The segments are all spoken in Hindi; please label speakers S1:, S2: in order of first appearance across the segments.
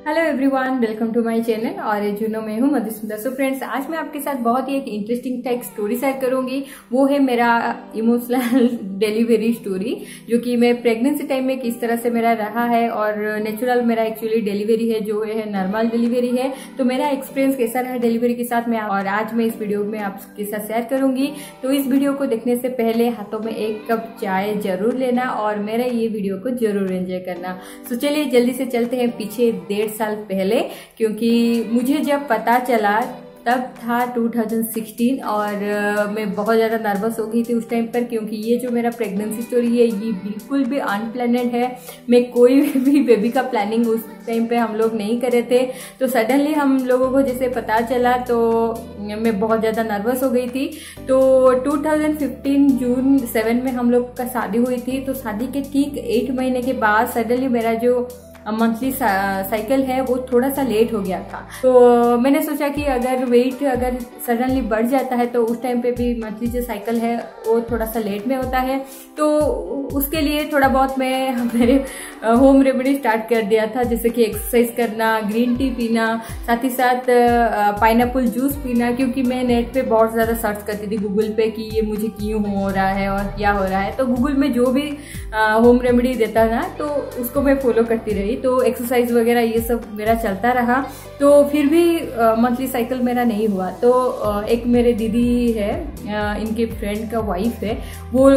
S1: Hello everyone, welcome to my channel. और जुनो मैं हूँ मधुस्मिता। सो फ्रेंड्स, आज मैं आपके साथ बहुत ही एक इंटरेस्टिंग टाइप स्टोरी शेयर करूंगी। वो है मेरा इमोशनल डिलीवरी स्टोरी, जो कि मैं प्रेगनेंसी टाइम में किस तरह से मेरा रहा है। और नेचुरल मेरा एक्चुअली डिलीवरी है, जो है नॉर्मल डिलीवरी है। तो मेरा एक्सपीरियंस कैसा रहा डिलीवरी के साथ में, और आज मैं इस वीडियो में आपके साथ शेयर करूंगी। तो इस वीडियो को देखने से पहले हाथों में एक कप चाय जरूर लेना और मेरा ये वीडियो को जरूर एंजॉय करना। तो चलिए जल्दी से चलते हैं पीछे 1.5 साल पहले, क्योंकि मुझे जब पता चला तब था 2016 और मैं बहुत ज़्यादा नर्वस हो गई थी उस टाइम पर, क्योंकि ये जो मेरा प्रेगनेंसी स्टोरी है ये बिल्कुल भी अनप्लान्ड है। मैं कोई भी बेबी का प्लानिंग उस टाइम पे हम लोग नहीं करे थे। तो सडनली हम लोगों को जैसे पता चला तो मैं बहुत ज़्यादा नर्वस हो गई थी। तो 2015 जून 7 में हम लोग का शादी हुई थी। तो शादी के ठीक 8 महीने के बाद सडनली मेरा जो मंथली साइकिल है वो थोड़ा सा लेट हो गया था। तो मैंने सोचा कि अगर वेट अगर सडनली बढ़ जाता है तो उस टाइम पे भी मंथली जो साइकिल है वो थोड़ा सा लेट में होता है। तो उसके लिए थोड़ा बहुत मैं मेरे होम रेमेडी स्टार्ट कर दिया था, जैसे कि एक्सरसाइज करना, ग्रीन टी पीना, साथ ही साथ पाइनएप्पल जूस पीना। क्योंकि मैं नेट पे बहुत ज़्यादा सर्च करती थी गूगल पे कि ये मुझे क्यों हो रहा है और क्या हो रहा है। तो गूगल में जो भी होम रेमेडी देता ना तो उसको मैं फॉलो करती रही। तो एक्सरसाइज वगैरह ये सब मेरा चलता रहा। तो फिर भी मंथली साइकिल मेरा नहीं हुआ। तो एक मेरे दीदी है, इनके फ्रेंड का वाइफ है, वो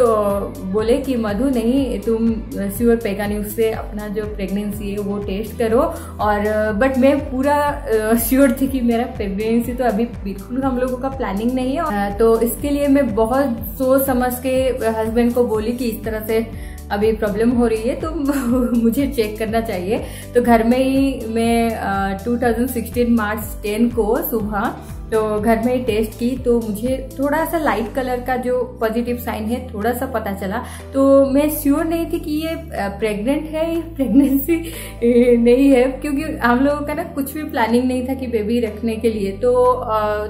S1: बोले कि मधु नहीं, तुम श्योर पेगानी से अपना जो प्रेगनेंसी है वो टेस्ट करो। और बट मैं पूरा श्योर थी कि मेरा प्रेगनेंसी तो अभी बिल्कुल हम लोगों का प्लानिंग नहीं है। तो इसके लिए मैं बहुत सोच समझ के हस्बैंड को बोली कि इस तरह से अभी प्रॉब्लम हो रही है तो मुझे चेक करना चाहिए। तो घर में ही मैं 2016 मार्च 10 को सुबह तो घर में ही टेस्ट की। तो मुझे थोड़ा सा लाइट कलर का जो पॉजिटिव साइन है थोड़ा सा पता चला। तो मैं श्योर नहीं थी कि ये प्रेग्नेंट है, प्रेगनेंसी नहीं है, क्योंकि हम लोगों का ना कुछ भी प्लानिंग नहीं था कि बेबी रखने के लिए। तो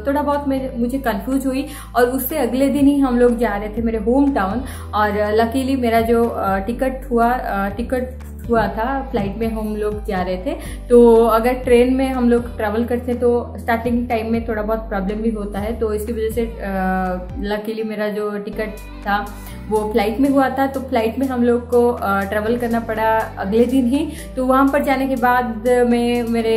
S1: थोड़ा बहुत मुझे कंफ्यूज हुई। और उससे अगले दिन ही हम लोग जा रहे थे मेरे होम टाउन। और लकीली मेरा जो टिकट हुआ था, फ्लाइट में हम लोग जा रहे थे। तो अगर ट्रेन में हम लोग ट्रैवल करते तो स्टार्टिंग टाइम में थोड़ा बहुत प्रॉब्लम भी होता है। तो इसकी वजह से लकीली मेरा जो टिकट था वो फ्लाइट में हुआ था। तो फ्लाइट में हम लोग को ट्रैवल करना पड़ा अगले दिन ही। तो वहाँ पर जाने के बाद मैं मेरे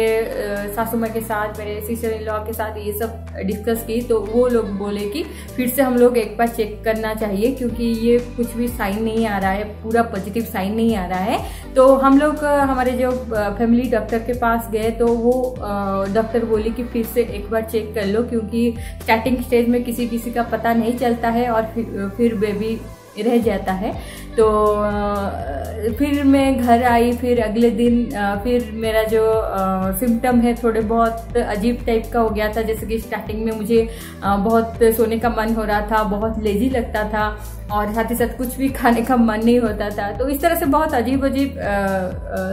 S1: सासू माँ के साथ, मेरे सिस्टर इन लॉ के साथ ये सब डिस्कस की। तो वो लोग बोले कि फिर से हम लोग एक बार चेक करना चाहिए, क्योंकि ये कुछ भी साइन नहीं आ रहा है, पूरा पॉजिटिव साइन नहीं आ रहा है। तो हम लोग हमारे जो फैमिली डॉक्टर के पास गए तो वो डॉक्टर बोली कि फिर से एक बार चेक कर लो, क्योंकि स्टार्टिंग स्टेज में किसी का पता नहीं चलता है और फिर बेबी रह जाता है। तो फिर मैं घर आई। फिर अगले दिन फिर मेरा जो सिम्टम है थोड़े बहुत अजीब टाइप का हो गया था। जैसे कि स्टार्टिंग में मुझे बहुत सोने का मन हो रहा था, बहुत लेजी लगता था, और साथ ही साथ कुछ भी खाने का मन नहीं होता था। तो इस तरह से बहुत अजीब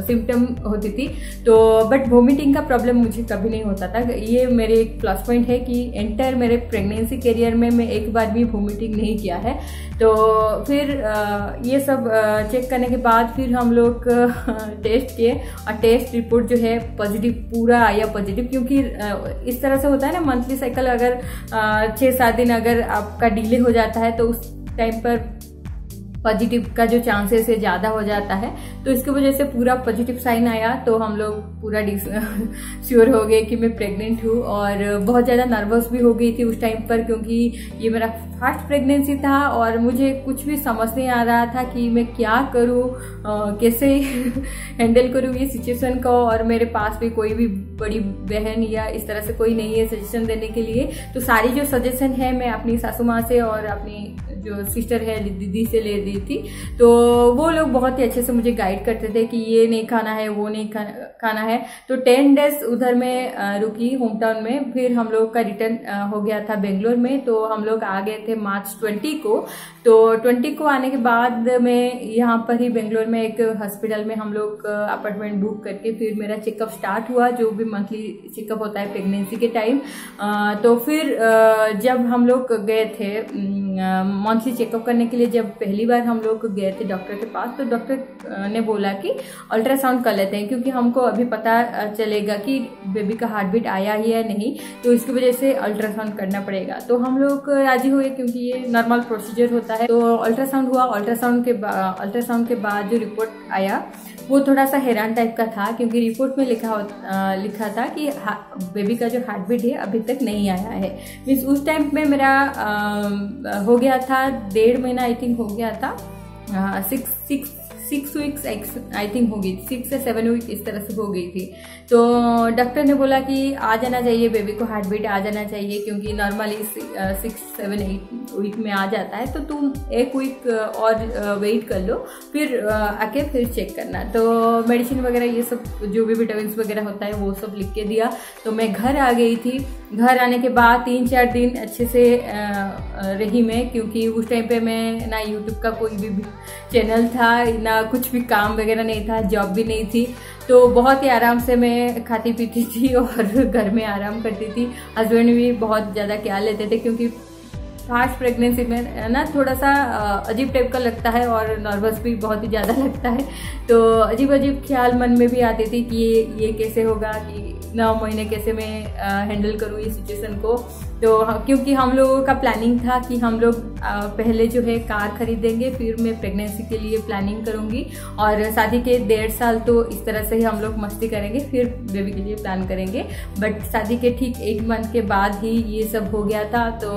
S1: सिम्टम होती थी। तो बट वोमिटिंग का प्रॉब्लम मुझे कभी नहीं होता था। ये मेरे एक प्लस पॉइंट है कि एंटायर मेरे प्रेगनेंसी करियर में मैं एक बार भी वोमिटिंग नहीं किया है। तो फिर ये सब चेक करने के बाद फिर हम लोग टेस्ट किए और टेस्ट रिपोर्ट जो है पॉजिटिव पूरा आया पॉजिटिव। क्योंकि इस तरह से होता है ना, मंथली साइकिल अगर 6-7 दिन अगर आपका डिले हो जाता है तो उस टाइम पर पॉजिटिव का जो चांसेस है ज़्यादा हो जाता है। तो इसकी वजह से पूरा पॉजिटिव साइन आया। तो हम लोग पूरा श्योर हो गए कि मैं प्रेग्नेंट हूँ। और बहुत ज़्यादा नर्वस भी हो गई थी उस टाइम पर, क्योंकि ये मेरा फर्स्ट प्रेगनेंसी था और मुझे कुछ भी समझ नहीं आ रहा था कि मैं क्या करूँ, कैसे हैंडल करूँ ये सिचुएशन को। और मेरे पास भी कोई भी बड़ी बहन या इस तरह से कोई नहीं है सजेशन देने के लिए। तो सारी जो सजेशन है मैं अपनी सासू माँ से और अपनी जो सिस्टर है दीदी से ले दी थी। तो वो लोग बहुत ही अच्छे से मुझे गाइड करते थे कि ये नहीं खाना है, वो नहीं खाना है। तो 10 डेज उधर में रुकी होम टाउन में। फिर हम लोग का रिटर्न हो गया था बेंगलोर में। तो हम लोग आ गए थे मार्च 20 को। तो 20 को आने के बाद में यहाँ पर ही बेंगलोर में एक हॉस्पिटल में हम लोग अपार्टमेंट बुक करके फिर मेरा चेकअप स्टार्ट हुआ, जो भी मंथली चेकअप होता है प्रेगनेंसी के टाइम। तो फिर जब हम लोग गए थे मंथली चेकअप करने के लिए जब पहली बार हम लोग गए थे डॉक्टर के पास, तो डॉक्टर ने बोला कि अल्ट्रासाउंड कर लेते हैं, क्योंकि हमको अभी पता चलेगा कि बेबी का हार्ट बीट आया ही है नहीं, तो इसकी वजह से अल्ट्रासाउंड करना पड़ेगा। तो हम लोग राजी हुए, क्योंकि ये नॉर्मल प्रोसीजर होता है। तो अल्ट्रासाउंड हुआ। अल्ट्रासाउंड के बाद जो रिपोर्ट आया वो थोड़ा सा हैरान टाइप का था, क्योंकि रिपोर्ट में लिखा था कि बेबी का जो हार्ट बीट है अभी तक नहीं आया है। मीन्स उस टाइम में मेरा हो गया था 1.5 महीना आई थिंक हो गया था, 6 वीक्स आई थिंक हो गई, 6 से 7 वीक इस तरह से हो गई थी। तो डॉक्टर ने बोला कि आ जाना चाहिए, बेबी को हार्ट बीट आ जाना चाहिए, क्योंकि नॉर्मली 6, 7, 8 वीक में आ जाता है, तो तुम 1 वीक और वेट कर लो, फिर आके फिर चेक करना। तो मेडिसिन वगैरह ये सब जो भी विटामिन वगैरह होता है वो सब लिख के दिया। तो मैं घर आ गई थी। घर आने के बाद 3-4 दिन अच्छे से रही मैं, क्योंकि उस टाइम पे मैं ना यूट्यूब का कोई भी चैनल था, ना कुछ भी काम वगैरह नहीं था, जॉब भी नहीं थी। तो बहुत ही आराम से मैं खाती पीती थी और घर में आराम करती थी। हस्बैंड भी बहुत ज़्यादा ख्याल लेते थे, क्योंकि फास्ट प्रेगनेंसी में ना थोड़ा सा अजीब टाइप का लगता है और नर्वस भी बहुत ही ज़्यादा लगता है। तो अजीब अजीब ख्याल मन में भी आते थे कि ये कैसे होगा, कि 9 महीने कैसे मैं हैंडल करूँ इस सिचुएशन को। तो क्योंकि हम लोगों का प्लानिंग था कि हम लोग पहले जो है कार खरीदेंगे, फिर मैं प्रेगनेंसी के लिए प्लानिंग करूँगी, और शादी के 1.5 साल तो इस तरह से ही हम लोग मस्ती करेंगे, फिर बेबी के लिए प्लान करेंगे। बट शादी के ठीक 1 मंथ के बाद ही ये सब हो गया था। तो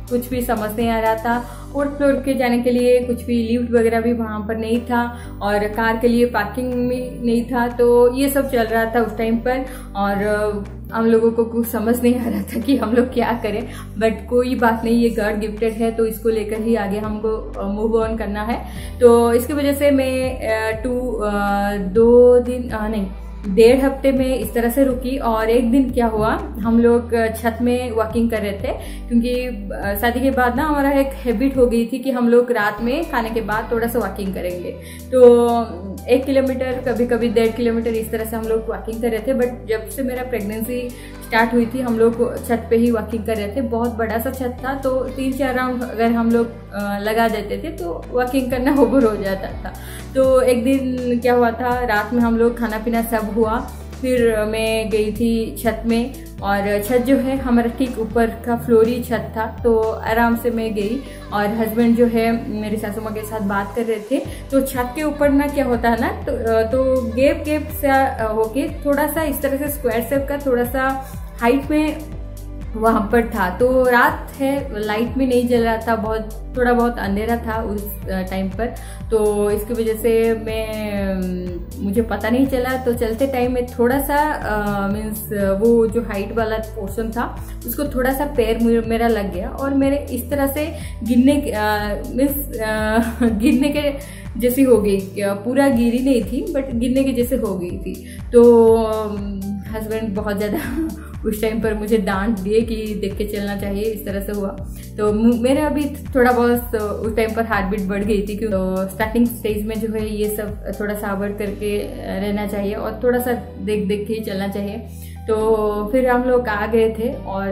S1: कुछ भी समझ नहीं आ रहा था। फोर्थ फ्लोर के जाने के लिए कुछ भी लिफ्ट वगैरह भी वहाँ पर नहीं था, और कार के लिए पार्किंग भी नहीं था। तो ये सब चल रहा था उस टाइम पर, और हम लोगों को कुछ समझ नहीं आ रहा था कि हम लोग क्या करें। बट कोई बात नहीं, ये गॉड गिफ्टेड है, तो इसको लेकर ही आगे हमको मूव ऑन करना है। तो इसकी वजह से मैं 1.5 हफ्ते में इस तरह से रुकी। और एक दिन क्या हुआ, हम लोग छत में वॉकिंग कर रहे थे, क्योंकि शादी के बाद ना हमारा एक हैबिट हो गई थी कि हम लोग रात में खाने के बाद थोड़ा सा वॉकिंग करेंगे। तो 1 किलोमीटर, कभी कभी 1.5 किलोमीटर इस तरह से हम लोग वॉकिंग कर रहे थे। बट जब से मेरा प्रेगनेंसी स्टार्ट हुई थी, हम लोग छत पे ही वॉकिंग कर रहे थे। बहुत बड़ा सा छत था, तो 3-4 राउंड अगर हम लोग लगा देते थे तो वॉकिंग करना ओवर हो जाता था। तो एक दिन क्या हुआ था, रात में हम लोग खाना पीना सब हुआ, फिर मैं गई थी छत में, और छत जो है हमारा ठीक ऊपर का फ्लोरी छत था। तो आराम से मैं गई, और हस्बैंड जो है मेरी सासू माँ के साथ बात कर रहे थे। तो छत के ऊपर ना क्या होता है ना, तो गैप सा होके थोड़ा सा इस तरह से स्क्वायर शेप का थोड़ा सा हाइट में वहां पर था। तो रात है, लाइट भी नहीं जल रहा था, थोड़ा बहुत अंधेरा था उस टाइम पर। तो इसकी वजह से मुझे पता नहीं चला। तो चलते टाइम में थोड़ा सा मीन्स वो जो हाइट वाला पोर्शन था उसको थोड़ा सा पैर मेरा लग गया, और मेरे इस तरह से गिरने के जैसी हो गई। पूरा गिरी नहीं थी, बट गिरने के जैसे हो गई थी। तो हस्बैंड बहुत ज़्यादा उस टाइम पर मुझे डांट दिए कि देख के चलना चाहिए, इस तरह से हुआ। तो मेरे अभी थोड़ा बहुत उस टाइम पर हार्ट बीट बढ़ गई थी, क्योंकि तो स्टार्टिंग स्टेज में जो है ये सब थोड़ा सा अवॉइड करके रहना चाहिए, और थोड़ा सा देख के ही चलना चाहिए। तो फिर हम लोग आ गए थे, और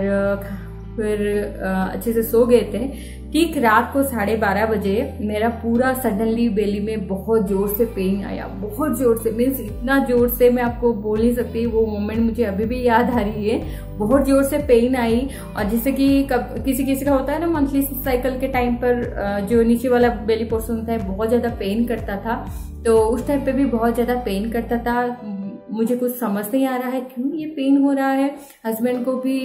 S1: फिर अच्छे से सो गए थे। ठीक रात को 12:30 बजे मेरा पूरा सडनली बेली में बहुत जोर से पेन आया, बहुत जोर से, मीन्स इतना जोर से मैं आपको बोल नहीं सकती। वो मोमेंट मुझे अभी भी याद आ रही है। बहुत जोर से पेन आई, और जैसे कि किसी का होता है ना मंथली साइकिल के टाइम पर जो नीचे वाला बेली पोर्शन होता है बहुत ज्यादा पेन करता था। तो उस टाइम पे भी बहुत ज्यादा पेन करता था। मुझे कुछ समझ नहीं आ रहा है क्यों ये पेन हो रहा है। हस्बैंड को भी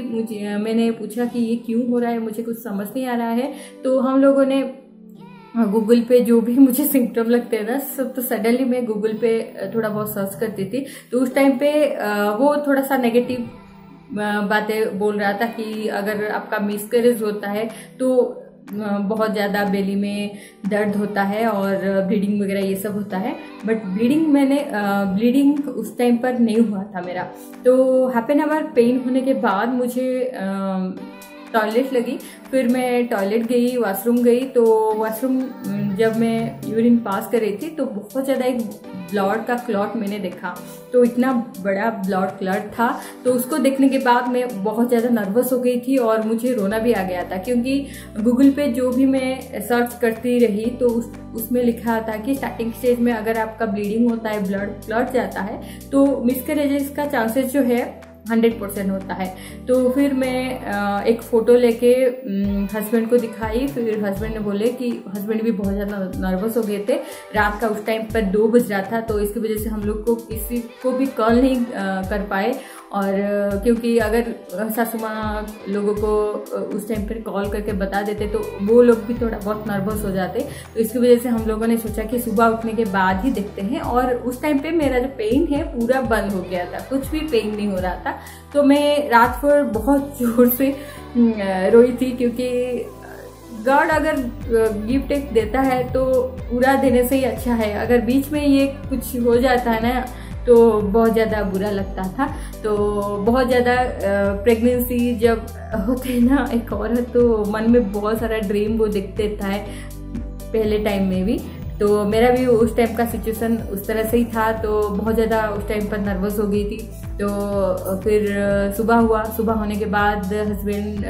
S1: मैंने पूछा कि ये क्यों हो रहा है, मुझे कुछ समझ नहीं आ रहा है। तो हम लोगों ने गूगल पे जो भी मुझे सिम्टम लगते हैं ना सब, तो सडनली मैं गूगल पे थोड़ा बहुत सर्च करती थी। तो उस टाइम पे वो थोड़ा सा नेगेटिव बातें बोल रहा था कि अगर आपका मिसकैरेज होता है तो बहुत ज़्यादा बेली में दर्द होता है और ब्लीडिंग वगैरह ये सब होता है। बट ब्लीडिंग उस टाइम पर नहीं हुआ था मेरा। तो हाफ एन आवर पेन होने के बाद मुझे टॉयलेट लगी। फिर मैं टॉयलेट गई, वॉशरूम गई, तो वॉशरूम जब मैं यूरिन पास कर रही थी तो बहुत ज़्यादा एक ब्लड का क्लॉट मैंने देखा। तो इतना बड़ा ब्लड क्लॉट था, तो उसको देखने के बाद मैं बहुत ज़्यादा नर्वस हो गई थी और मुझे रोना भी आ गया था, क्योंकि गूगल पे जो भी मैं सर्च करती रही तो उसमें लिखा था कि स्टार्टिंग स्टेज में अगर आपका ब्लीडिंग होता है, ब्लड क्लॉट जाता है, तो मिसकैरेजेस का चांसेस जो है 100% होता है। तो फिर मैं एक फ़ोटो लेके हस्बैंड को दिखाई। फिर हस्बैंड ने बोले कि हस्बैंड भी बहुत ज़्यादा नर्वस हो गए थे। रात का उस टाइम पर 2 बज रहा था, तो इसकी वजह से हम लोग को किसी को भी कॉल नहीं कर पाए। और क्योंकि अगर सासू माँ लोगों को उस टाइम पर कॉल करके बता देते तो वो लोग भी थोड़ा बहुत नर्वस हो जाते। तो इसकी वजह से हम लोगों ने सोचा कि सुबह उठने के बाद ही देखते हैं। और उस टाइम पे मेरा जो पेन है पूरा बंद हो गया था, कुछ भी पेन नहीं हो रहा था। तो मैं रात भर बहुत जोर से रोई थी, क्योंकि गॉड अगर गिफ्ट एक देता है तो पूरा देने से ही अच्छा है। अगर बीच में ये कुछ हो जाता है ना तो बहुत ज़्यादा बुरा लगता था। तो बहुत ज़्यादा प्रेगनेंसी जब होते हैं ना एक औरत, तो मन में बहुत सारा ड्रीम वो देखते रहता है पहले टाइम में भी। तो मेरा भी उस टाइम का सिचुएशन उस तरह से ही था, तो बहुत ज़्यादा उस टाइम पर नर्वस हो गई थी। तो फिर सुबह हुआ, सुबह होने के बाद हस्बैंड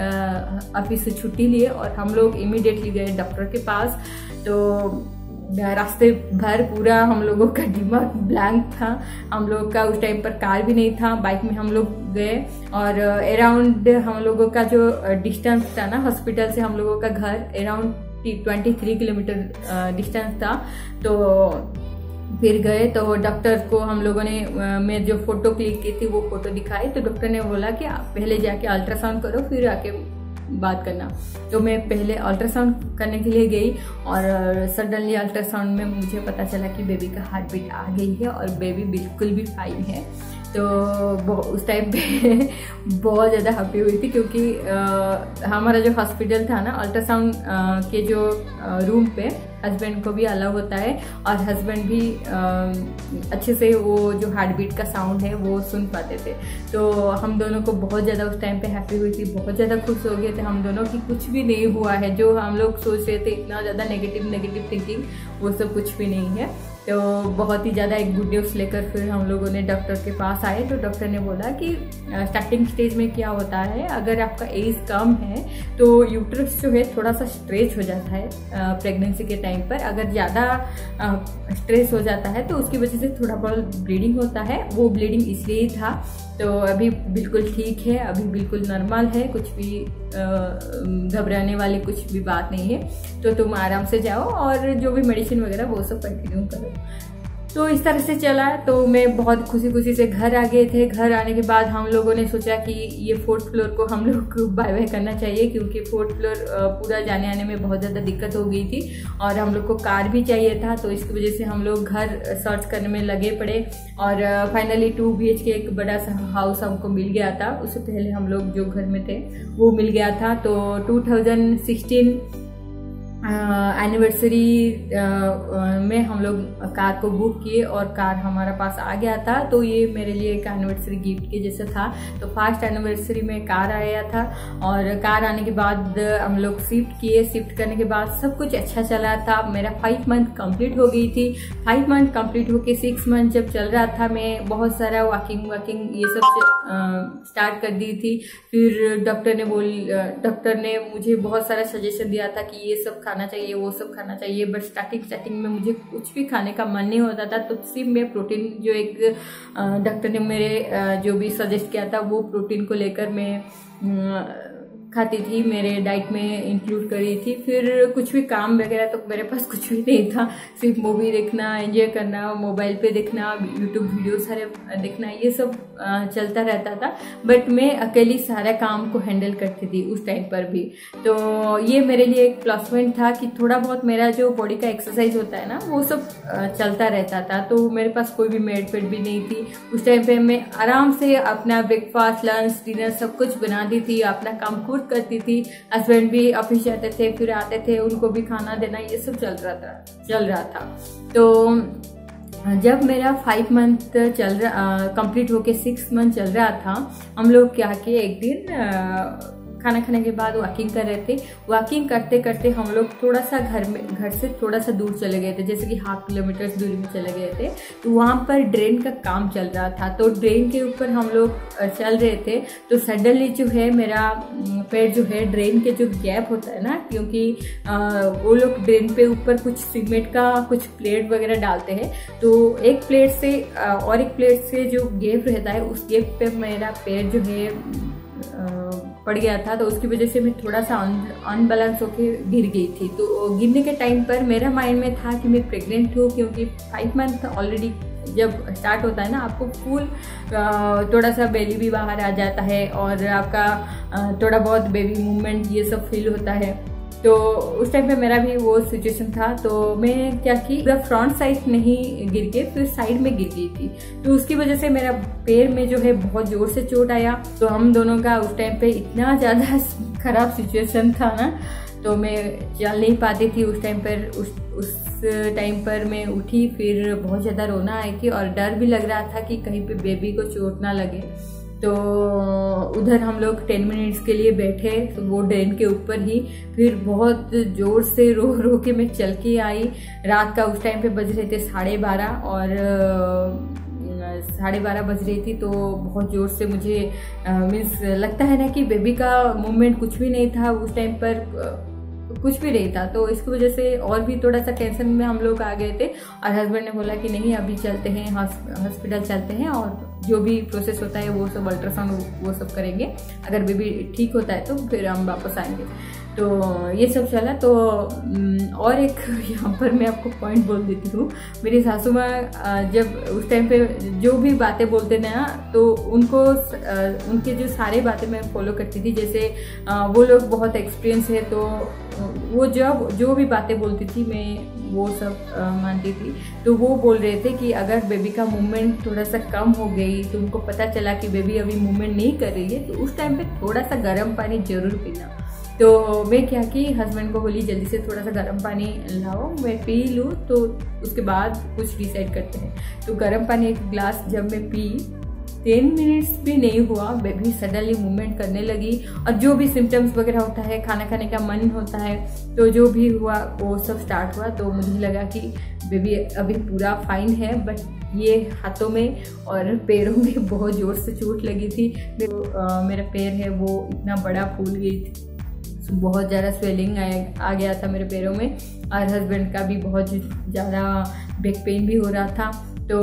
S1: ऑफिस से छुट्टी लिए और हम लोग इमीडिएटली गए डॉक्टर के पास। तो रास्ते भर पूरा हम लोगों का दिमाग ब्लैंक था। हम लोग का उस टाइम पर कार भी नहीं था, बाइक में हम लोग गए। और अराउंड हम लोगों का जो डिस्टेंस था ना हॉस्पिटल से हम लोगों का घर, अराउंड 23 किलोमीटर डिस्टेंस था। तो फिर गए तो डॉक्टर को हम लोगों ने मैं जो फोटो क्लिक की थी वो फोटो दिखाई। तो डॉक्टर ने बोला कि आप पहले जाके अल्ट्रासाउंड करो, फिर आके बात करना। तो मैं पहले अल्ट्रासाउंड करने के लिए गई और सडनली अल्ट्रासाउंड में मुझे पता चला कि बेबी का हार्ट बीट आ गई है और बेबी बिल्कुल भी फाइन है। तो उस टाइम पे बहुत ज़्यादा हैप्पी हुई थी, क्योंकि हमारा जो हॉस्पिटल था ना, अल्ट्रासाउंड के जो रूम पे हस्बैंड को भी अलाउ होता है और हस्बैंड भी अच्छे से वो जो हार्ट बीट का साउंड है वो सुन पाते थे। तो हम दोनों को बहुत ज़्यादा उस टाइम पे हैप्पी हुई थी, बहुत ज़्यादा खुश हो गए थे हम दोनों कि कुछ भी नहीं हुआ है। जो हम लोग सोच रहे थे इतना ज़्यादा नेगेटिव थिंकिंग, वो सब कुछ भी नहीं है। तो बहुत ही ज़्यादा एक गुड न्यूज़ लेकर फिर हम लोगों ने डॉक्टर के पास आए। तो डॉक्टर ने बोला कि स्टार्टिंग स्टेज में क्या होता है, अगर आपका एज कम है तो यूट्रस जो है थोड़ा सा स्ट्रेच हो जाता है प्रेगनेंसी के टाइम पर। अगर ज़्यादा स्ट्रेस हो जाता है तो उसकी वजह से थोड़ा बहुत ब्लीडिंग होता है। वो ब्लीडिंग इसलिए ही था। तो अभी बिल्कुल ठीक है, अभी बिल्कुल नॉर्मल है, कुछ भी घबराने वाली कुछ भी बात नहीं है। तो तुम आराम से जाओ और जो भी मेडिसिन वगैरह वो सब कंटिन्यू करो। तो इस तरह से चला। तो मैं बहुत खुशी से घर आ गए थे। घर आने के बाद हम लोगों ने सोचा कि ये 4th फ्लोर को हम लोग को बाय बाय करना चाहिए, क्योंकि 4th फ्लोर पूरा जाने आने में बहुत ज़्यादा दिक्कत हो गई थी और हम लोग को कार भी चाहिए था। तो इसकी वजह से हम लोग घर सर्च करने में लगे पड़े और फाइनली 2 BHK एक बड़ा सा हाउस हमको मिल गया था। उससे पहले हम लोग जो घर में थे वो मिल गया था। तो 2016 एनिवर्सरी में हम लोग कार को बुक किए और कार हमारा पास आ गया था। तो ये मेरे लिए एक एनिवर्सरी गिफ्ट के जैसा था। तो फर्स्ट एनिवर्सरी में कार आया था और कार आने के बाद हम लोग शिफ्ट किए। शिफ्ट करने के बाद सब कुछ अच्छा चला था। मेरा 5 मंथ कंप्लीट हो गई थी। 5 मंथ कंप्लीट होके 6 मंथ जब चल रहा था, मैं बहुत सारा वॉकिंग ये सब स्टार्ट कर दी थी। फिर डॉक्टर ने मुझे बहुत सारा सजेशन दिया था कि ये सब खाना चाहिए, वो सब खाना चाहिए। बट स्टार्टिंग में मुझे कुछ भी खाने का मन नहीं होता था। तो सिर्फ मैं प्रोटीन जो एक डॉक्टर ने मेरे जो भी सजेस्ट किया था वो प्रोटीन को लेकर मैं खाती थी, मेरे डाइट में इंक्लूड करी थी। फिर कुछ भी काम वगैरह तो मेरे पास कुछ भी नहीं था। सिर्फ मूवी देखना, एंजॉय करना, मोबाइल पे देखना, यूट्यूब वीडियो सारे देखना, ये सब चलता रहता था। बट मैं अकेली सारा काम को हैंडल करती थी उस टाइम पर भी। तो ये मेरे लिए एक प्लस पॉइंट था कि थोड़ा बहुत मेरा जो बॉडी का एक्सरसाइज होता है ना वो सब चलता रहता था। तो मेरे पास कोई भी मेड भी नहीं थी उस टाइम पे। मैं आराम से अपना ब्रेकफास्ट, लंच, डिनर सब कुछ बनाती थी, अपना काम खुद करती थी। हस्बैंड भी ऑफिस जाते थे, फिर आते थे, उनको भी खाना देना, ये सब चल रहा था। तो जब मेरा 5 मंथ कंप्लीट होके 6 मंथ चल रहा था, हम लोग क्या किए, एक दिन खाना खाने के बाद वॉकिंग कर रहे थे। वॉकिंग करते करते हम लोग थोड़ा सा घर से थोड़ा सा दूर चले गए थे, जैसे कि 1/2 किलोमीटर दूरी में चले गए थे। तो वहाँ पर ड्रेन का काम चल रहा था, तो ड्रेन के ऊपर हम लोग चल रहे थे। तो सडनली जो है मेरा पैर जो है ड्रेन के जो गैप होता है ना, क्योंकि वो लोग ड्रेन पे ऊपर कुछ सीमेंट का कुछ प्लेट वगैरह डालते हैं, तो एक प्लेट से और एक प्लेट से जो गैप रहता है उस गैप पे मेरा पैर जो है पड़ गया था। तो उसकी वजह से मैं थोड़ा सा अनबैलेंस होके गिर गई थी। तो गिरने के टाइम पर मेरा माइंड में था कि मैं प्रेग्नेंट हूँ, क्योंकि 5 मंथ ऑलरेडी जब स्टार्ट होता है ना, आपको फुल थोड़ा सा बेली भी बाहर आ जाता है और आपका थोड़ा बहुत बेबी मूवमेंट ये सब फील होता है। तो उस टाइम पे मेरा भी वो सिचुएशन था। तो मैं क्या की पूरा फ्रंट साइड नहीं गिर के फिर साइड में गिर गई थी। तो उसकी वजह से मेरा पैर में जो है बहुत जोर से चोट आया। तो हम दोनों का उस टाइम पे इतना ज़्यादा खराब सिचुएशन था ना, तो मैं चल नहीं पाती थी उस टाइम पर। उस टाइम पर मैं उठी, फिर बहुत ज़्यादा रोना आई थी और डर भी लग रहा था कि कहीं पे बेबी को चोट ना लगे। तो उधर हम लोग 10 मिनट्स के लिए बैठे, तो वो ड्रेन के ऊपर ही। फिर बहुत ज़ोर से रो के मैं चल के आई। रात का उस टाइम पे बज रहे थे 12:30 और 12:30 बज रही थी। तो बहुत ज़ोर से मुझे मीन्स लगता है ना कि बेबी का मूवमेंट कुछ भी नहीं था उस टाइम पर, कुछ भी नहीं था। तो इसकी वजह से और भी थोड़ा सा टेंशन में हम लोग आ गए थे। और हस्बैंड ने बोला कि नहीं अभी चलते हैं, हॉस्पिटल चलते हैं और जो भी प्रोसेस होता है वो सब अल्ट्रासाउंड वो सब करेंगे। अगर बेबी ठीक होता है तो फिर हम वापस आएंगे। तो ये सब चला। तो और एक यहाँ पर मैं आपको पॉइंट बोल देती हूँ। मेरी सासू माँ जब उस टाइम पे जो भी बातें बोलते थे ना, तो उनको उनके जो सारे बातें मैं फॉलो करती थी। जैसे वो लोग बहुत एक्सपीरियंस है, तो वो जब जो भी बातें बोलती थी मैं वो सब मानती थी। तो वो बोल रहे थे कि अगर बेबी का मूवमेंट थोड़ा सा कम हो गई, तो उनको पता चला कि बेबी अभी मूवमेंट नहीं कर रही है, तो उस टाइम पे थोड़ा सा गर्म पानी जरूर पीना। तो मैं क्या कि हस्बैंड को बोली जल्दी से थोड़ा सा गर्म पानी लाओ, मैं पी लूँ, तो उसके बाद कुछ डिसाइड करते हैं। तो गर्म पानी 1 गिलास जब मैं पी, 10 मिनट्स भी नहीं हुआ, बेबी सडनली मूवमेंट करने लगी। और जो भी सिम्टम्स वगैरह होता है, खाना खाने का मन होता है, तो जो भी हुआ वो सब स्टार्ट हुआ। तो मुझे लगा कि बेबी अभी पूरा फाइन है, बट ये हाथों में और पैरों में बहुत ज़ोर से चोट लगी थी। तो मेरा पैर है वो इतना बड़ा फूल गई थी, बहुत ज़्यादा स्वेलिंग आ गया था मेरे पैरों में। और हस्बैंड का भी बहुत ज़्यादा बैक पेन भी हो रहा था। तो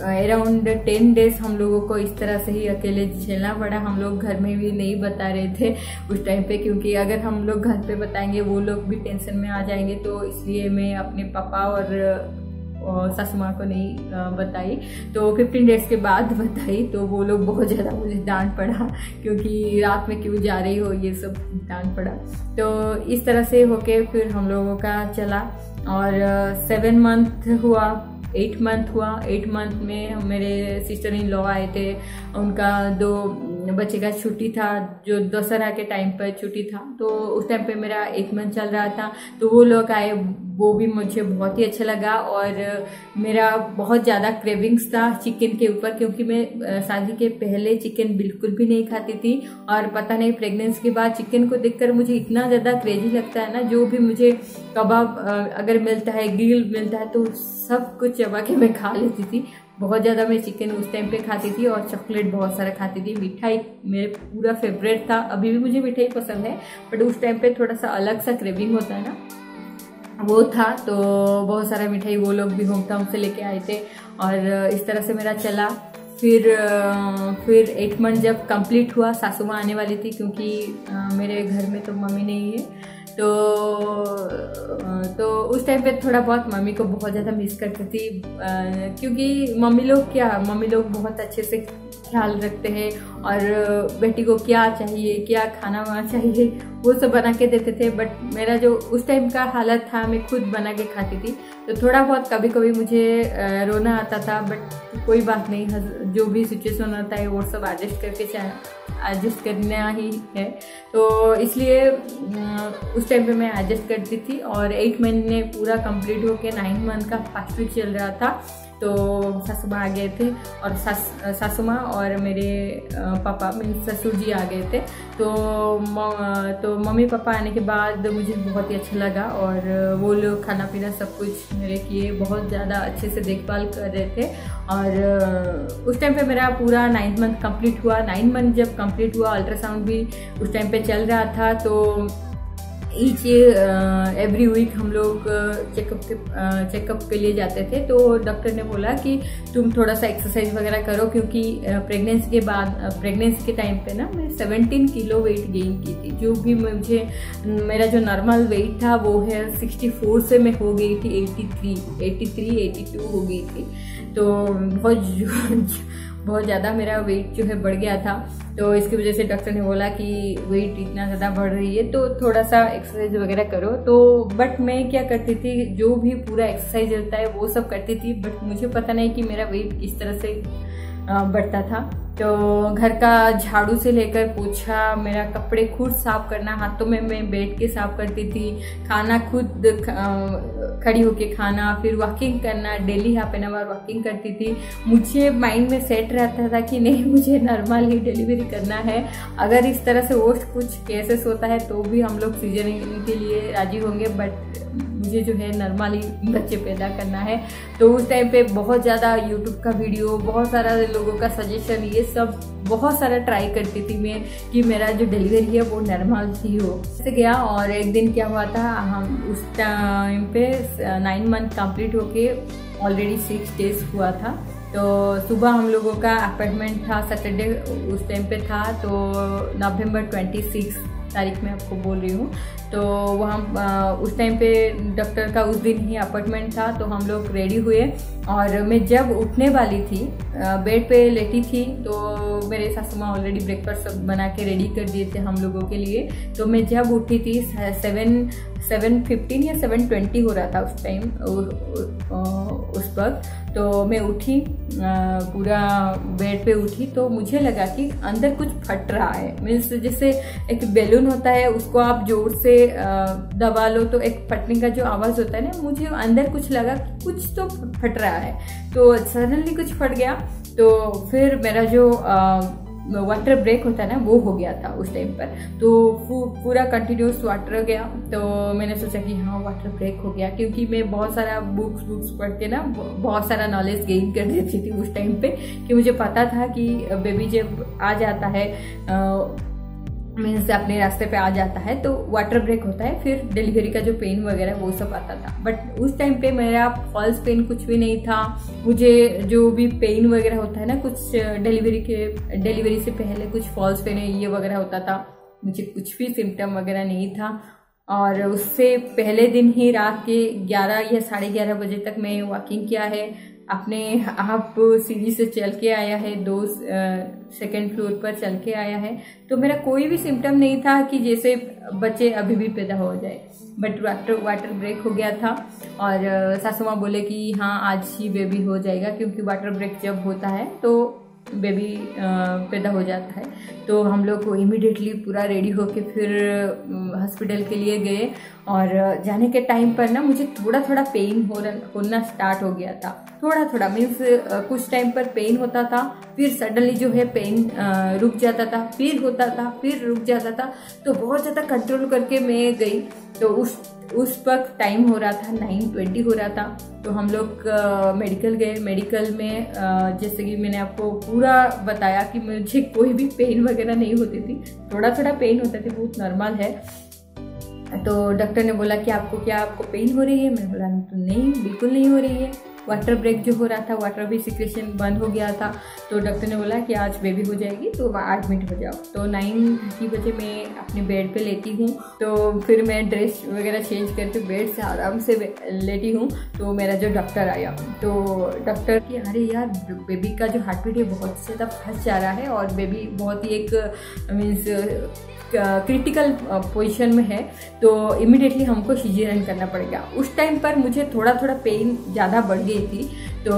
S1: अराउंड 10 डेज हम लोगों को इस तरह से ही अकेले झेलना पड़ा। हम लोग घर में भी नहीं बता रहे थे उस टाइम पे, क्योंकि अगर हम लोग घर पे बताएंगे वो लोग भी टेंशन में आ जाएंगे। तो इसलिए मैं अपने पापा और सासू माँ को नहीं बताई। तो 15 डेज के बाद बताई, तो वो लोग बहुत ज़्यादा मुझे डांट पड़ा, क्योंकि रात में क्यों जा रही हो, ये सब डांट पड़ा। तो इस तरह से होके फिर हम लोगों का चला। और 7 मंथ हुआ, 8 मंथ हुआ। 8 मंथ में मेरे सिस्टर इन लॉ आए थे, उनका 2 बच्चे का छुट्टी था, जो दशहरा के टाइम पर छुट्टी था। तो उस टाइम पे मेरा 1 मंथ चल रहा था। तो वो लोग आए, वो भी मुझे बहुत ही अच्छा लगा। और मेरा बहुत ज़्यादा क्रेविंग्स था चिकन के ऊपर, क्योंकि मैं शादी के पहले चिकन बिल्कुल भी नहीं खाती थी। और पता नहीं प्रेगनेंसी के बाद चिकन को देखकर मुझे इतना ज़्यादा क्रेजी लगता है ना, जो भी मुझे कबाब अगर मिलता है, ग्रिल मिलता है, तो सब कुछ चबा के मैं खा लेती थी। बहुत ज़्यादा मैं चिकन उस टाइम पे खाती थी और चॉकलेट बहुत सारा खाती थी। मिठाई मेरे पूरा फेवरेट था, अभी भी मुझे मिठाई पसंद है, बट उस टाइम पे थोड़ा सा अलग सा क्रेविंग होता है ना, वो था। तो बहुत सारा मिठाई वो लोग भी होम टाउन से लेके आए थे। और इस तरह से मेरा चला। फिर 8 मंथ जब कंप्लीट हुआ, सासू माँ आने वाली थी, क्योंकि मेरे घर में तो मम्मी नहीं है। तो उस टाइम पे थोड़ा बहुत मम्मी को बहुत ज़्यादा मिस करती थी, क्योंकि मम्मी लोग बहुत अच्छे से ख्याल रखते हैं और बेटी को क्या चाहिए, क्या खाना वाना चाहिए, वो सब बना के देते थे। बट मेरा जो उस टाइम का हालत था, मैं खुद बना के खाती थी। तो थोड़ा बहुत कभी कभी मुझे रोना आता था, बट कोई बात नहीं, जो भी सिचुएशन होता है वो सब एडजस्ट करना ही है। तो इसलिए उस टाइम पे मैं एडजस्ट करती थी। और 8 महीने पूरा कंप्लीट होके 9 मंथ का फर्स्ट वीक चल रहा था।
S2: तो सासू माँ आ गए थे और सासू माँ और मेरे पापा मीन्स ससुर जी आ गए थे। तो मम्मी पापा आने के बाद मुझे बहुत ही अच्छा लगा और वो लोग खाना पीना सब कुछ मेरे किए, बहुत ज़्यादा अच्छे से देखभाल कर रहे थे। और उस टाइम पे मेरा पूरा 9th मंथ कंप्लीट हुआ। 9 मंथ जब कंप्लीट हुआ, अल्ट्रासाउंड भी उस टाइम पे चल रहा था। तो ईच एवरी वीक हम लोग चेकअप के लिए जाते थे। तो डॉक्टर ने बोला कि तुम थोड़ा सा एक्सरसाइज वगैरह करो, क्योंकि प्रेगनेंसी के टाइम पे ना मैं 17 किलो वेट गेन की थी। जो भी मेरा जो नॉर्मल वेट था वो है 64 से मैं हो गई थी 82 हो गई थी। तो बहुत ज़्यादा मेरा वेट जो है बढ़ गया था। तो इसकी वजह से डॉक्टर ने बोला कि वेट इतना ज़्यादा बढ़ रही है तो थोड़ा सा एक्सरसाइज वगैरह करो। तो बट मैं क्या करती थी, जो भी पूरा एक्सरसाइज होता है वो सब करती थी, बट मुझे पता नहीं कि मेरा वेट किस तरह से बढ़ता था। तो घर का झाड़ू से लेकर पोछा, मेरा कपड़े खुद साफ करना, हाथों में मैं बैठ के साफ करती थी, खाना खुद खड़ी होके खाना, फिर वॉकिंग करना, daily half an hour walking करती थी। मुझे माइंड में सेट रहता था कि नहीं, मुझे नॉर्मल ही डिलीवरी करना है। अगर इस तरह से वो कुछ केसेस होता है तो भी हम लोग सीजरिंग के लिए राजी होंगे, बट मुझे जो है नॉर्मल ही बच्चे पैदा करना है। तो उस टाइम पे बहुत ज़्यादा यूट्यूब का वीडियो, बहुत सारा लोगों का सजेशन, ये सब बहुत सारा ट्राई करती थी मैं कि मेरा जो डिलीवरी है वो नॉर्मल ही हो। ऐसे गया और एक दिन क्या हुआ था, हम उस टाइम पे 9 मंथ कंप्लीट होके ऑलरेडी 6 डेज हुआ था। तो सुबह हम लोगों का अपॉइंटमेंट था, सैटरडे उस टाइम पे था। तो नवंबर 26 तारीख में आपको बोल रही हूँ। तो वहाँ उस टाइम पे डॉक्टर का उस दिन ही अपॉइंटमेंट था। तो हम लोग रेडी हुए और मैं जब उठने वाली थी, बेड पे लेटी थी, तो मेरे सासू माँ ऑलरेडी ब्रेकफास्ट सब बना के रेडी कर दिए थे हम लोगों के लिए। तो मैं जब उठी थी 7:15 या 7:20 हो रहा था उस टाइम, उस वक्त। तो मैं उठी, पूरा बेड पे उठी, तो मुझे लगा कि अंदर कुछ फट रहा है। मीन्स जैसे एक बैलून होता है, उसको आप जोर से दबा लो तो एक फटने का जो आवाज़ होता है ना, मुझे अंदर कुछ लगा कि कुछ तो फट रहा है। तो सडनली कुछ फट गया। तो फिर मेरा जो वाटर ब्रेक होता है ना, वो हो गया था उस टाइम पर। तो पूरा कंटिन्यूस वाटर गया। तो मैंने सोचा कि हाँ, वाटर ब्रेक हो गया, क्योंकि मैं बहुत सारा बुक्स पढ़ के ना बहुत सारा नॉलेज गेन कर देती थी उस टाइम पे, कि मुझे पता था कि बेबी जब आ जाता है, मीन्स से अपने रास्ते पे आ जाता है तो वाटर ब्रेक होता है, फिर डिलीवरी का जो पेन वगैरह वो सब आता था। बट उस टाइम पे मेरा फॉल्स पेन कुछ भी नहीं था। मुझे जो भी पेन वगैरह होता है ना, कुछ डिलीवरी से पहले कुछ फॉल्स पेन ये वगैरह होता था, मुझे कुछ भी सिम्टम वगैरह नहीं था। और उससे पहले दिन ही रात के 11 या 11:30 बजे तक मैं वॉकिंग किया है। अपने आप सीढ़ी से चल के आया है, 2 सेकेंड फ्लोर पर चल के आया है। तो मेरा कोई भी सिम्टम नहीं था कि जैसे बच्चे अभी भी पैदा हो जाए। बट वाटर ब्रेक हो गया था और सासू माँ बोले कि हाँ, आज ही बेबी हो जाएगा, क्योंकि वाटर ब्रेक जब होता है तो बेबी पैदा हो जाता है। तो हम लोग को इमीडिएटली पूरा रेडी होके फिर हॉस्पिटल के लिए गए। और जाने के टाइम पर ना मुझे थोड़ा थोड़ा पेन होना स्टार्ट हो गया था। थोड़ा मीन्स कुछ टाइम पर पेन होता था, फिर सडनली जो है पेन रुक जाता था, फिर होता था, फिर रुक जाता था। तो बहुत ज़्यादा कंट्रोल करके मैं गई। तो उस वक्त टाइम हो रहा था 9:20 हो रहा था। तो हम लोग मेडिकल गए। मेडिकल में जैसे कि मैंने आपको पूरा बताया कि मुझे कोई भी पेन वगैरह नहीं होती थी, थोड़ा पेन होता था, बहुत नॉर्मल है। तो डॉक्टर ने बोला कि आपको पेन हो रही है? मैंने बोला तो नहीं, बिल्कुल नहीं हो रही है। वाटर ब्रेक जो हो रहा था, वाटर भी सिक्रेशन बंद हो गया था। तो डॉक्टर ने बोला कि आज बेबी हो जाएगी, तो 8 मिनट हो जाओ। तो 9:30 बजे मैं अपने बेड पे लेटी हूँ। तो फिर मैं ड्रेस वगैरह चेंज करके बेड से आराम से लेटी हूँ। तो मेरा जो डॉक्टर आया, तो डॉक्टर की अरे यार, बेबी का जो हार्ट बीट है बहुत ज़्यादा फंस जा रहा है और बेबी बहुत ही एक मीन्स क्रिटिकल पोजीशन में है, तो इमिडिएटली हमको सिजेरियन करना पड़ेगा। उस टाइम पर मुझे थोड़ा पेन ज़्यादा बढ़ गई थी। तो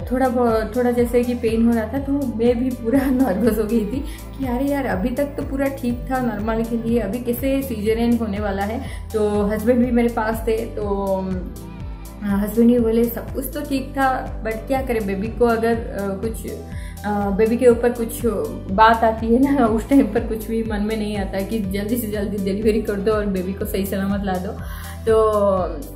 S2: थोड़ा जैसे कि पेन हो रहा था, तो मैं भी पूरा नर्वस हो गई थी कि अरे यार, अभी तक तो पूरा ठीक था नॉर्मल के लिए, अभी कैसे सिजेरियन होने वाला है। तो हस्बैंड भी मेरे पास थे। तो
S1: हस्बैंड ही बोले सब कुछ तो ठीक था, बट क्या करें, बेबी को अगर कुछ बेबी के ऊपर कुछ बात आती है ना, उस टाइम पर कुछ भी मन में नहीं आता कि जल्दी से जल्दी डिलीवरी कर दो और बेबी को सही सलामत ला दो। तो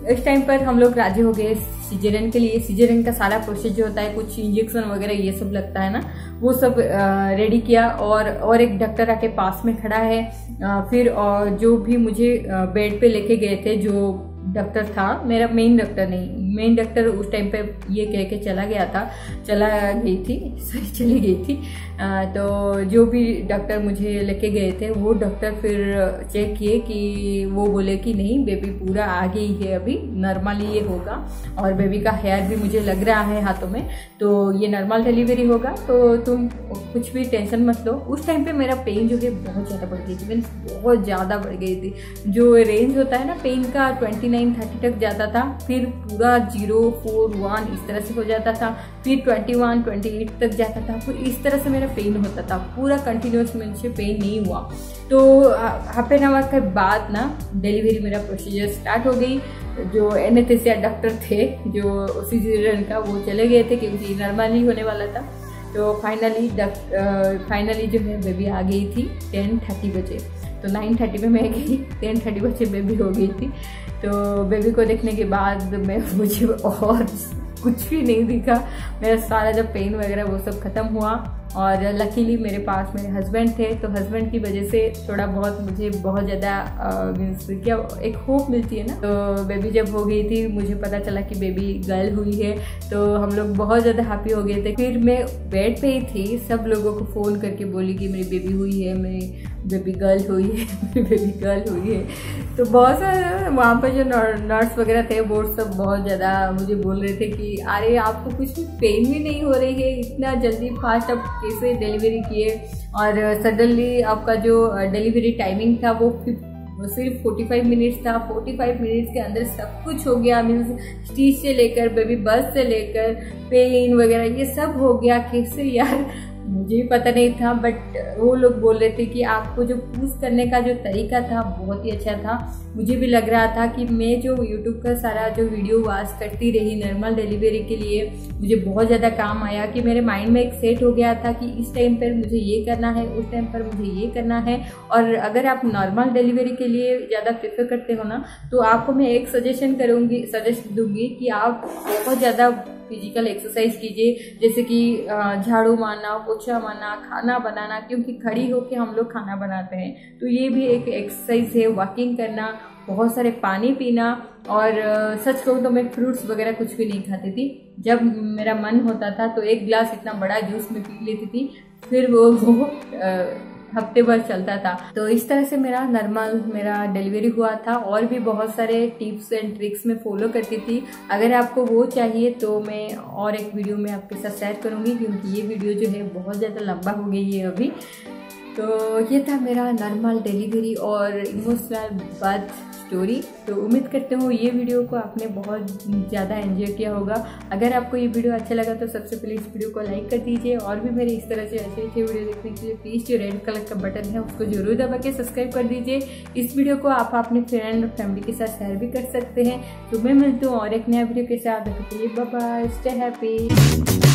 S1: इस टाइम पर हम लोग राजी हो गए सीजरियन के लिए। सीजरियन का सारा प्रोसेस जो होता है, कुछ इंजेक्शन वगैरह ये सब लगता है ना, वो सब रेडी किया। और एक डॉक्टर आके पास में खड़ा है। फिर जो भी मुझे बेड पे लेके गए थे, जो डॉक्टर था, मेरा मेन डॉक्टर नहीं, मेन डॉक्टर उस टाइम पे ये कह के चली गई थी। तो जो भी डॉक्टर मुझे लेके गए थे, वो डॉक्टर फिर चेक किए कि वो बोले कि नहीं, बेबी पूरा आ गई है, अभी नॉर्मली ये होगा, और बेबी का हेयर भी मुझे लग रहा है हाथों में, तो ये नॉर्मल डिलीवरी होगा, तो तुम कुछ भी टेंशन मत लो। उस टाइम पे मेरा पेन जो है बहुत ज़्यादा बढ़ गई थी, मीन्स बहुत ज़्यादा बढ़ गई थी। जो रेंज होता है ना पेन का 29-30 तक जाता था, फिर पूरा 0, 4, 1 इस तरह से हो जाता था, फिर 21, 28 तक जाता था, फिर इस तरह से मेरा पेन होता था, पूरा कंटिन्यूस मुझे पेन नहीं हुआ। तो हाफ एन आवर के बाद ना डिलीवरी मेरा प्रोसीजर स्टार्ट हो गई। जो एनेस्थीसिया डॉक्टर थे जो सीजरियन का, वो चले गए थे क्योंकि नॉर्मली होने वाला था। तो फाइनली जो है बेबी आ गई थी 10:30 बजे। तो 9:30 में मैं गई, 10:30 बजे बेबी हो गई थी। तो बेबी को देखने के बाद मुझे और कुछ भी नहीं दिखा, मेरा सारा जो पेन वगैरह वो सब खत्म हुआ। और लकीली मेरे पास मेरे हस्बैंड थे, तो हस्बैंड की वजह से थोड़ा बहुत मुझे बहुत ज़्यादा मीन्स क्या एक होप मिलती है ना। तो बेबी जब हो गई थी, मुझे पता चला कि बेबी गर्ल हुई है, तो हम लोग बहुत ज़्यादा हैप्पी हो गए थे। फिर मैं बेड पे ही थी, सब लोगों को फ़ोन करके बोली कि मेरी बेबी हुई है, मेरी बेबी गर्ल हुई है, मेरी बेबी गर्ल हुई है। तो बहुत सारे वहाँ पर जो नर्स वगैरह थे, वो सब बहुत ज़्यादा मुझे बोल रहे थे कि अरे आपको कुछ भी पेन भी नहीं हो रही है, इतना जल्दी फास्ट आप कैसे डिलीवरी किए। और सडनली आपका जो डिलीवरी टाइमिंग था वो सिर्फ 45 मिनट्स था। 45 मिनट्स के अंदर सब कुछ हो गया, मीन्स स्टीच से लेकर बेबी बस से लेकर पेन वगैरह ये सब हो गया। कैसे यार, मुझे भी पता नहीं था, बट वो लोग बोल रहे थे कि आपको जो पुश करने का जो तरीका था बहुत ही अच्छा था। मुझे भी लग रहा था कि मैं जो यूट्यूब का सारा जो वीडियो वॉच करती रही नॉर्मल डिलीवरी के लिए, मुझे बहुत ज़्यादा काम आया कि मेरे माइंड में एक सेट हो गया था कि इस टाइम पर मुझे ये करना है, उस टाइम पर मुझे ये करना है। और अगर आप नॉर्मल डिलीवरी के लिए ज़्यादा प्रेफर करते हो ना, तो आपको मैं एक सजेस्ट दूंगी कि आप बहुत ज़्यादा फिजिकल एक्सरसाइज कीजिए, जैसे कि झाड़ू मारना, पोछा मारना, खाना बनाना, क्योंकि खड़ी होके हम लोग खाना बनाते हैं, तो ये भी एक एक्सरसाइज है। वॉकिंग करना, बहुत सारे पानी पीना। और सच कहूँ तो मैं फ्रूट्स वगैरह कुछ भी नहीं खाती थी। जब मेरा मन होता था तो 1 ग्लास इतना बड़ा जूस में पी लेती थी, फिर वो हफ्ते भर चलता था। तो इस तरह से मेरा डिलीवरी हुआ था। और भी बहुत सारे टिप्स एंड ट्रिक्स मैं फॉलो करती थी। अगर आपको वो चाहिए तो मैं और एक वीडियो में आपके साथ शेयर करूंगी, क्योंकि ये वीडियो जो है बहुत ज़्यादा लंबा हो गई है अभी। तो ये था मेरा नॉर्मल डिलीवरी और इमोशनल बर्थ स्टोरी। तो उम्मीद करते हो ये वीडियो को आपने बहुत ज़्यादा एंजॉय किया होगा। अगर आपको ये वीडियो अच्छा लगा तो सबसे पहले इस वीडियो को लाइक कर दीजिए, और भी मेरे इस तरह से अच्छे अच्छे वीडियो देखने के लिए प्लीज़ जो रेड कलर का बटन है उसको जरूर दबा के सब्सक्राइब कर दीजिए। इस वीडियो को आप अपने फ्रेंड और फैमिली के साथ शेयर भी कर सकते हैं। तो मैं मिलती हूँ और एक नया वीडियो के साथ। Bye bye, stay happy.